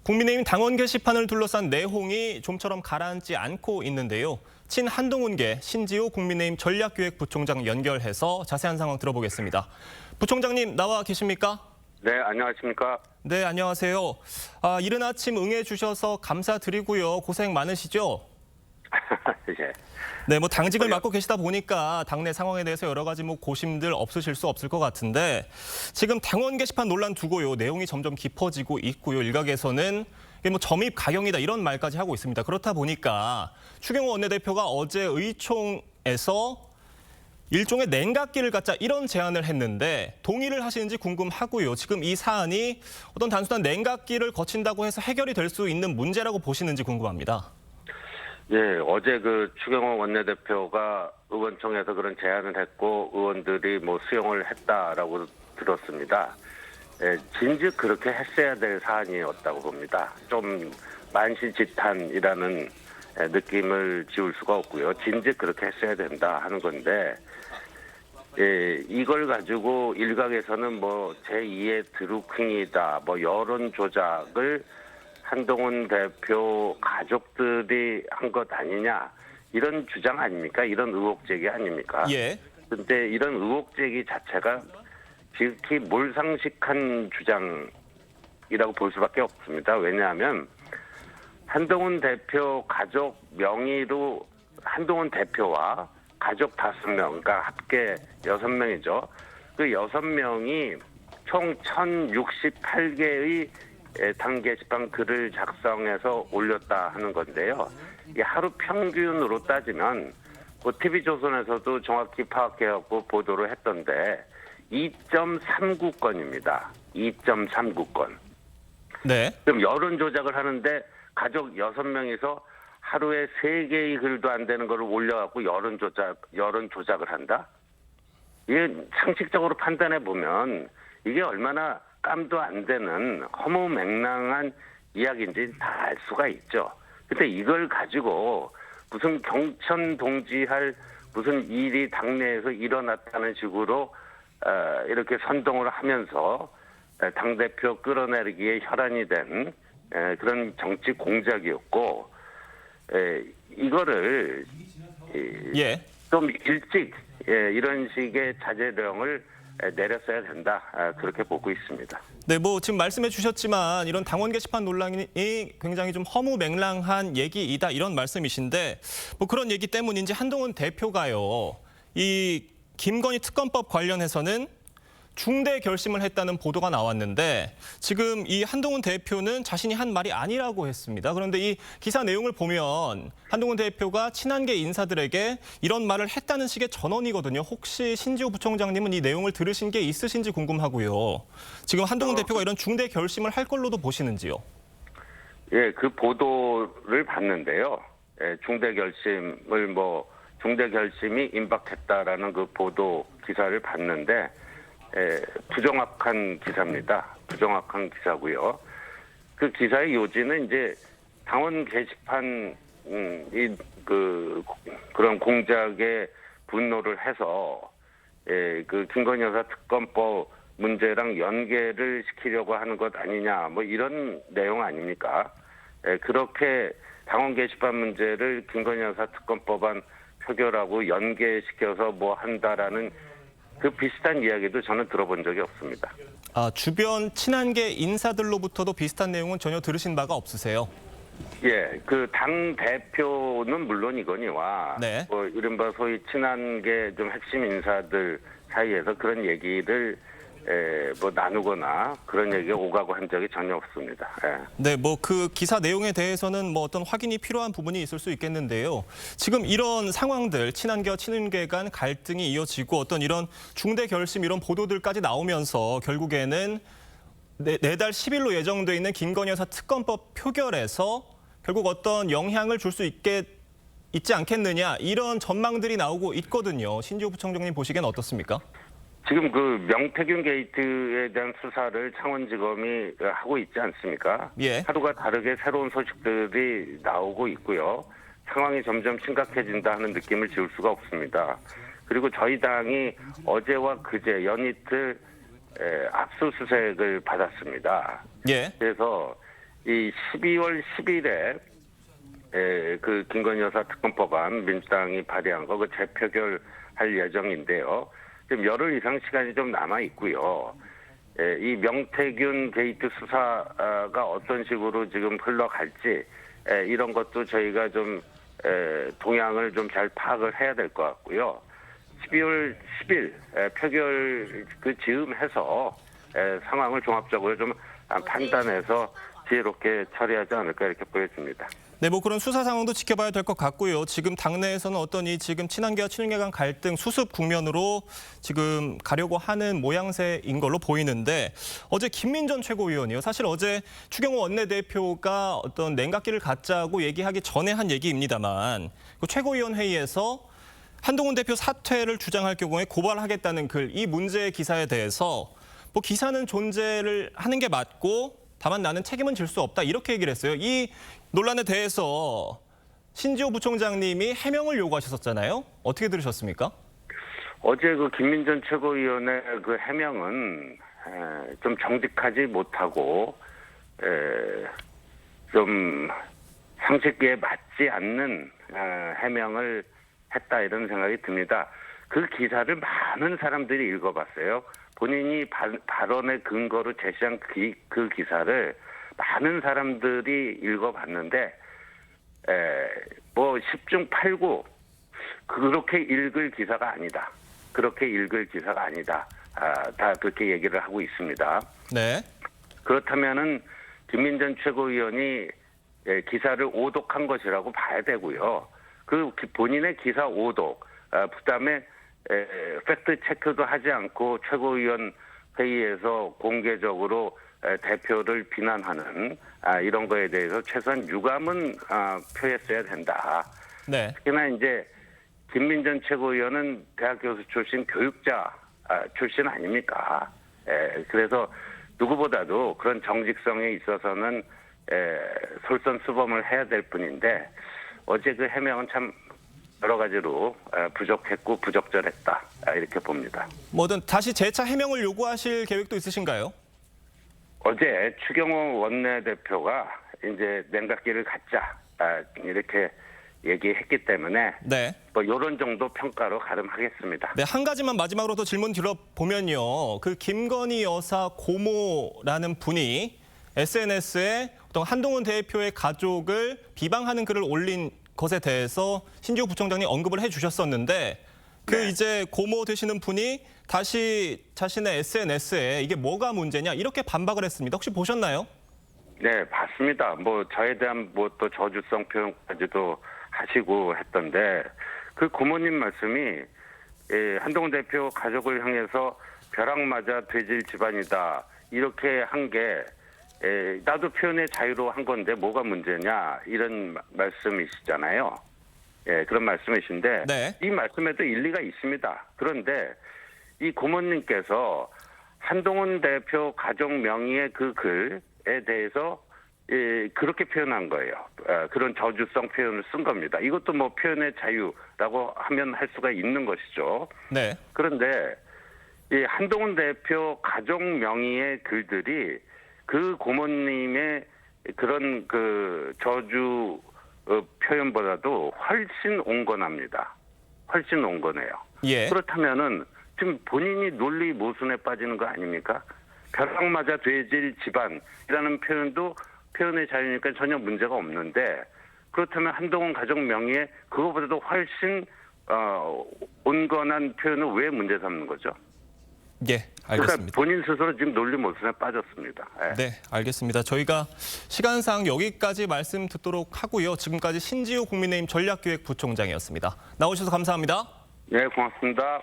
국민의힘 당원 게시판을 둘러싼 내홍이 좀처럼 가라앉지 않고 있는데요. 친한동훈계 신지호 국민의힘 전략기획부총장 연결해서 자세한 상황 들어보겠습니다. 부총장님 나와 계십니까? 네, 안녕하십니까? 네, 안녕하세요. 이른 아침 응해주셔서 감사드리고요. 고생 많으시죠? 예. 네, 당직을 맡고 계시다 보니까 당내 상황에 대해서 여러 가지 고심들 없으실 수 없을 것 같은데 지금 당원 게시판 논란 두고요. 내용이 점점 깊어지고 있고요. 일각에서는 이게 점입 가경이다 이런 말까지 하고 있습니다. 그렇다 보니까 추경호 원내대표가 어제 의총에서 일종의 냉각기를 갖자 이런 제안을 했는데 동의를 하시는지 궁금하고요. 지금 이 사안이 어떤 단순한 냉각기를 거친다고 해서 해결이 될 수 있는 문제라고 보시는지 궁금합니다. 예, 어제 추경호 원내대표가 의원총회에서 그런 제안을 했고 의원들이 수용을 했다라고 들었습니다. 예, 진즉 그렇게 했어야 될 사안이었다고 봅니다. 좀 만시지탄이라는 느낌을 지울 수가 없고요. 진즉 그렇게 했어야 된다 하는 건데 예, 이걸 가지고 일각에서는 제2의 드루킹이다, 여론 조작을 한동훈 대표 가족들이 한 것 아니냐 이런 주장 아닙니까? 이런 의혹 제기 아닙니까? 예. 그런데 이런 의혹 제기 자체가 지극히 몰상식한 주장이라고 볼 수밖에 없습니다. 왜냐하면 한동훈 대표 가족 명의로 한동훈 대표와 가족 5명, 그러니까 합계 6명이죠. 그 6명이 총 1068개의 당 게시판 글을 작성해서 올렸다 하는 건데요. 이 하루 평균으로 따지면 TV조선에서도 정확히 파악해갖고 보도를 했던데 2.39건입니다. 2.39건. 네. 그럼 여론 조작을 하는데 가족 6명이서 하루에 3개의 글도 안 되는 거를 올려갖고 여론 조작을 한다? 이게 상식적으로 판단해 보면 이게 얼마나 깜도 안 되는 허무맹랑한 이야기인지 다 알 수가 있죠. 근데 이걸 가지고 무슨 경천 동지할 무슨 일이 당내에서 일어났다는 식으로 이렇게 선동을 하면서 당대표 끌어내리기에 혈안이 된 그런 정치 공작이었고 이거를 예. 좀 일찍 이런 식의 자제령을 내렸어야 된다. 그렇게 보고 있습니다. 네, 지금 말씀해 주셨지만 이런 당원 게시판 논란이 굉장히 좀 허무맹랑한 얘기이다 이런 말씀이신데 그런 얘기 때문인지 한동훈 대표가요. 이 김건희 특검법 관련해서는 중대 결심을 했다는 보도가 나왔는데 지금 이 한동훈 대표는 자신이 한 말이 아니라고 했습니다. 그런데 이 기사 내용을 보면 한동훈 대표가 친한계 인사들에게 이런 말을 했다는 식의 전언이거든요. 혹시 신지호 부총장님은 이 내용을 들으신 게 있으신지 궁금하고요. 지금 한동훈 대표가 이런 중대 결심을 할 걸로도 보시는지요? 예, 그 보도를 봤는데요. 중대 결심이 임박했다라는 그 보도 기사를 봤는데 부정확한 기사입니다. 부정확한 기사고요. 그 기사의 요지는 이제 당원 게시판 그런 공작에 분노를 해서 그 김건희 여사 특검법 문제랑 연계를 시키려고 하는 것 아니냐 이런 내용 아닙니까? 그렇게 당원 게시판 문제를 김건희 여사 특검법안 표결하고 연계시켜서 한다라는 그 비슷한 이야기도 저는 들어본 적이 없습니다. 주변 친한계 인사들로부터도 비슷한 내용은 전혀 들으신 바가 없으세요? 예, 그 당 대표는 물론이거니와 네. 이른바 소위 친한계 좀 핵심 인사들 사이에서 그런 얘기를 나누거나 그런 얘기가 오가고 한 적이 전혀 없습니다. 예. 네, 그 기사 내용에 대해서는 어떤 확인이 필요한 부분이 있을 수 있겠는데요. 지금 이런 상황들, 친한계와 친윤계 간 갈등이 이어지고 어떤 이런 중대 결심 이런 보도들까지 나오면서 결국에는 내달 10일로 예정돼 있는 김건희 여사 특검법 표결에서 결국 어떤 영향을 줄 수 있지 않겠느냐 이런 전망들이 나오고 있거든요. 신지호 부총장님 보시기엔 어떻습니까? 지금 명태균 게이트에 대한 수사를 창원지검이 하고 있지 않습니까? 예. 하루가 다르게 새로운 소식들이 나오고 있고요. 상황이 점점 심각해진다 하는 느낌을 지울 수가 없습니다. 그리고 저희 당이 어제와 그제 연이틀 압수수색을 받았습니다. 예. 그래서 이 12월 10일에 그 김건희 여사 특검법안 민주당이 발의한 거 그 재표결할 예정인데요. 지금 열흘 이상 시간이 좀 남아 있고요. 이 명태균 게이트 수사가 어떤 식으로 지금 흘러갈지 이런 것도 저희가 좀 동향을 좀 잘 파악을 해야 될 것 같고요. 12월 10일 표결 그 즈음해서 상황을 종합적으로 좀 판단해서 지혜롭게 처리하지 않을까 이렇게 보여집니다. 네, 뭐 그런 수사 상황도 지켜봐야 될 것 같고요. 지금 당내에서는 어떤 이 지금 친한계와 친윤계 간 갈등 수습 국면으로 지금 가려고 하는 모양새인 걸로 보이는데 어제 김민전 최고위원이요. 사실 어제 추경호 원내대표가 어떤 냉각기를 갖자고 얘기하기 전에 한 얘기입니다만 그 최고위원 회의에서 한동훈 대표 사퇴를 주장할 경우에 고발하겠다는 글, 이 문제 기사에 대해서 뭐 기사는 존재를 하는 게 맞고 다만 나는 책임은 질 수 없다 이렇게 얘기를 했어요. 이 논란에 대해서 신지호 부총장님이 해명을 요구하셨었잖아요. 어떻게 들으셨습니까? 어제 그 김민전 최고위원의 그 해명은 좀 정직하지 못하고 좀 상식에 맞지 않는 해명을 했다 이런 생각이 듭니다. 그 기사를 많은 사람들이 읽어봤어요. 본인이 발언의 근거로 제시한 그 기사를 많은 사람들이 읽어봤는데 뭐 10중 8구 그렇게 읽을 기사가 아니다. 그렇게 읽을 기사가 아니다. 다 그렇게 얘기를 하고 있습니다. 네. 그렇다면은 김민전 최고위원이 기사를 오독한 것이라고 봐야 되고요. 그 본인의 기사 오독, 그다음에 팩트 체크도 하지 않고 최고위원 회의에서 공개적으로 대표를 비난하는 이런 거에 대해서 최소한 유감은 표했어야 된다. 네. 특히나 이제 김민전 최고위원은 대학 교수 출신 교육자 출신 아닙니까? 그래서 누구보다도 그런 정직성에 있어서는 솔선수범을 해야 될 뿐인데 어제 그 해명은 참 여러 가지로 부족했고 부적절했다 이렇게 봅니다. 뭐든 다시 재차 해명을 요구하실 계획도 있으신가요? 어제 추경호 원내대표가 이제 냉각기를 갖자 이렇게 얘기했기 때문에 네. 뭐 이런 정도 평가로 가름하겠습니다. 네, 한 가지만 마지막으로 더 질문 드려보면요. 그 김건희 여사 고모라는 분이 SNS에 어떤 한동훈 대표의 가족을 비방하는 글을 올린 것에 대해서 신지호 부총장님 언급을 해주셨었는데 그 네. 이제 고모 되시는 분이 다시 자신의 SNS에 이게 뭐가 문제냐 이렇게 반박을 했습니다. 혹시 보셨나요? 네, 봤습니다. 뭐 저에 대한 뭐 또 저주성 표현까지도 하시고 했던데 그 고모님 말씀이 한동훈 대표 가족을 향해서 벼락 맞아 돼질 집안이다 이렇게 한 게 나도 표현의 자유로 한 건데 뭐가 문제냐 이런 말씀이시잖아요. 그런 말씀이신데 네. 이 말씀에도 일리가 있습니다. 그런데 이 고모님께서 한동훈 대표 가족 명의의 그 글에 대해서 그렇게 표현한 거예요. 그런 저주성 표현을 쓴 겁니다. 이것도 뭐 표현의 자유라고 하면 할 수가 있는 것이죠. 네. 그런데 이 한동훈 대표 가족 명의의 글들이 그 고모님의 그런 그 저주 표현보다도 훨씬 온건합니다. 훨씬 온건해요. 예. 그렇다면은 지금 본인이 논리 모순에 빠지는 거 아닙니까? 벼락 맞아 돼질 집안이라는 표현도 표현의 자유니까 전혀 문제가 없는데 그렇다면 한동훈 가족 명의의 그거보다도 훨씬 온건한 표현을 왜 문제 삼는 거죠? 예, 알겠습니다. 그러니까 본인 스스로 지금 논리 모순에 빠졌습니다. 네, 알겠습니다. 저희가 시간상 여기까지 말씀 듣도록 하고요. 지금까지 신지호 국민의힘 전략기획부총장이었습니다. 나오셔서 감사합니다. 네, 고맙습니다.